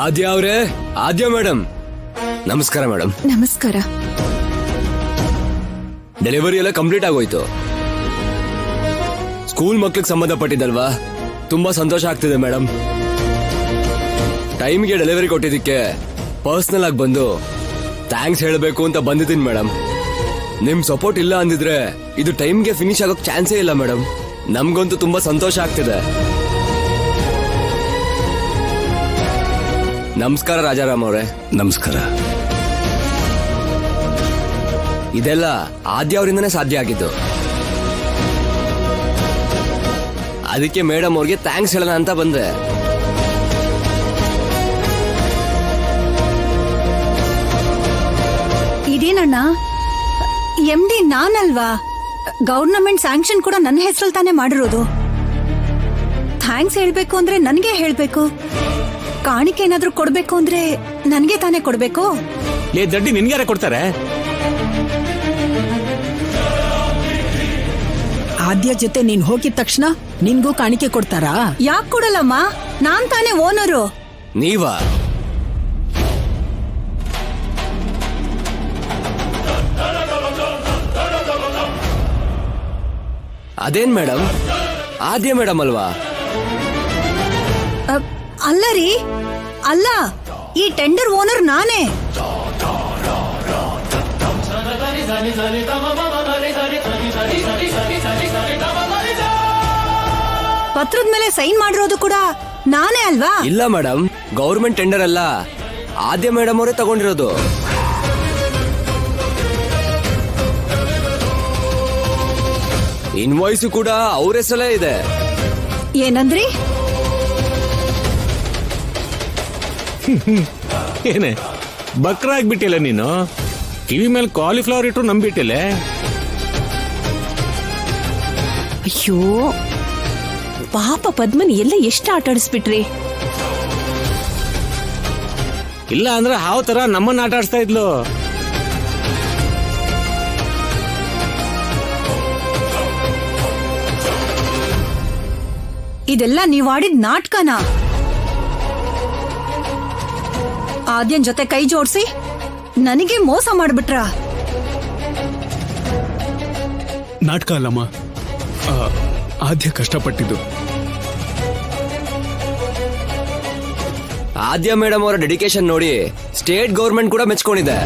ಆದ್ಯ ಅವ್ರೆ, ಆದ್ಯ ಮೇಡಮ್, ನಮಸ್ಕಾರ ಮೇಡಮ್. ನಮಸ್ಕಾರ. ಡೆಲಿವರಿ ಎಲ್ಲ ಕಂಪ್ಲೀಟ್ ಆಗೋಯ್ತು. ಸ್ಕೂಲ್ ಮಕ್ಳಿಗೆ ಸಂಬಂಧಪಟ್ಟಿದ್ದಲ್ವಾ, ತುಂಬಾ ಸಂತೋಷ ಆಗ್ತಿದೆ ಮೇಡಮ್. ಟೈಮ್ಗೆ ಡೆಲಿವರಿ ಕೊಟ್ಟಿದ್ದಕ್ಕೆ ಪರ್ಸನಲ್ ಆಗಿ ಬಂದು ಥ್ಯಾಂಕ್ಸ್ ಹೇಳಬೇಕು ಅಂತ ಬಂದಿದ್ದೀನಿ ಮೇಡಮ್. ನಿಮ್ ಸಪೋರ್ಟ್ ಇಲ್ಲ ಅಂದಿದ್ರೆ ಇದು ಟೈಮ್ಗೆ ಫಿನಿಶ್ ಆಗೋಕ್ ಚಾನ್ಸೇ ಇಲ್ಲ ಮೇಡಮ್. ನಮ್ಗಂತೂ ತುಂಬಾ ಸಂತೋಷ ಆಗ್ತಿದೆ. ನಮಸ್ಕಾರ ರಾಜಾರಾಮ್ ಅವರೇ. ನಮಸ್ಕಾರ. ಇದೆಲ್ಲ ಆದ್ಯ ಅವರಿಂದನೇ ಸಾಧ್ಯ ಆಗಿದ್ದು. ಅದಕ್ಕೆ ಮೇಡಮ್ ಅವ್ರಿಗೆ ಥ್ಯಾಂಕ್ಸ್ ಹೇಳೋಣ ಅಂತ ಬಂದೆ. ಇದೇನಣ್ಣ, MD ನಾನಲ್ವಾ? ಗವರ್ನಮೆಂಟ್ ಸ್ಯಾಂಕ್ಷನ್ ಕೂಡ ನನ್ನ ಹೆಸರಲ್ಲಿ ತಾನೇ ಮಾಡಿರೋದು. ಥ್ಯಾಂಕ್ಸ್ ಹೇಳ್ಬೇಕು ಅಂದ್ರೆ ನನಗೆ ಹೇಳ್ಬೇಕು. ಕಾಣಿಕೆ ಏನಾದ್ರೂ ಕೊಡ್ಬೇಕು ಅಂದ್ರೆ ನನಗೆ ತಾನೇ ಕೊಡ್ಬೇಕು. ಲೇ ದಡ್ಡಿ, ನಿನ್ಗ್ಯಾರ ಕೊಡ್ತಾರೆ? ಆದ್ಯ ಜೊತೆ ನೀನ್ ಹೋಗಿದ ತಕ್ಷಣ ನಿನ್ಗೂ ಕಾಣಿಕೆ ಕೊಡ್ತಾರಾ? ಯಾಕೆ ಕೊಡಲ್ಲಮ್ಮ? ನಾನ್ ತಾನೇ ಓನರು. ನೀವಾ? ಅದೇನ್ ಮೇಡಮ್, ಆದ್ಯ ಮೇಡಮ್ ಅಲ್ವಾ? ಅಲ್ಲ ರೀ, ಅಲ್ಲ, ಈ ಟೆಂಡರ್ ಓನರ್ ನಾನೇ. ಪತ್ರದ ಮೇಲೆ ಸೈನ್ ಮಾಡಿರೋದು ಕೂಡ ನಾನೇ ಅಲ್ವಾ? ಇಲ್ಲ ಮೇಡಮ್, ಗೌರ್ಮೆಂಟ್ ಟೆಂಡರ್ ಅಲ್ಲ, ಆದ್ಯ ಮೇಡಮ್ ಅವರೇ ತಗೊಂಡಿರೋದು. ಇನ್ವಾಯ್ಸ್ ಕೂಡ ಅವ್ರ ಹೆಸರೇ ಇದೆ. ಏನಂದ್ರಿ? ಏನೇ ಬಕ್ರ ಆಗ್ಬಿಟ್ಟಿಲ್ಲ ನೀನು? ಕಿವಿ ಮೇಲೆ ಕಾಲಿಫ್ಲವರ್ ಇಟ್ರು ನಂಬಿಟ್ಟಿಲ್ಲ. ಅಯ್ಯೋ ಪಾಪ ಪದ್ಮನ್ ಎಲ್ಲ ಎಷ್ಟು ಆಟ ಆಡಿಸ್ಬಿಟ್ರಿ. ಇಲ್ಲ ಅಂದ್ರೆ ಹಾವ್ ತರ ನಮ್ಮನ್ನ ಆಟ ಆಡಿಸ್ತಾ ಇದ್ಲು. ಇದೆಲ್ಲ ನೀವ್ ಆಡಿದ ನಾಟಕನಾ? ಆದ್ಯನ್ ಜೊತೆ ಕೈ ಜೋಡಿಸಿ ನನಗೆ ಮೋಸ ಮಾಡ್ಬಿಟ್ರ? ನಾಟಕ ಅಲ್ಲಮ್ಮ, ಆದ್ಯ ಕಷ್ಟಪಟ್ಟಿದ್ದು. ಆದ್ಯ ಮೇಡಮ್ ಅವರ ಡೆಡಿಕೇಶನ್ ನೋಡಿ ಸ್ಟೇಟ್ ಗೌರ್ಮೆಂಟ್ ಕೂಡ ಮೆಚ್ಕೊಂಡಿದೆ.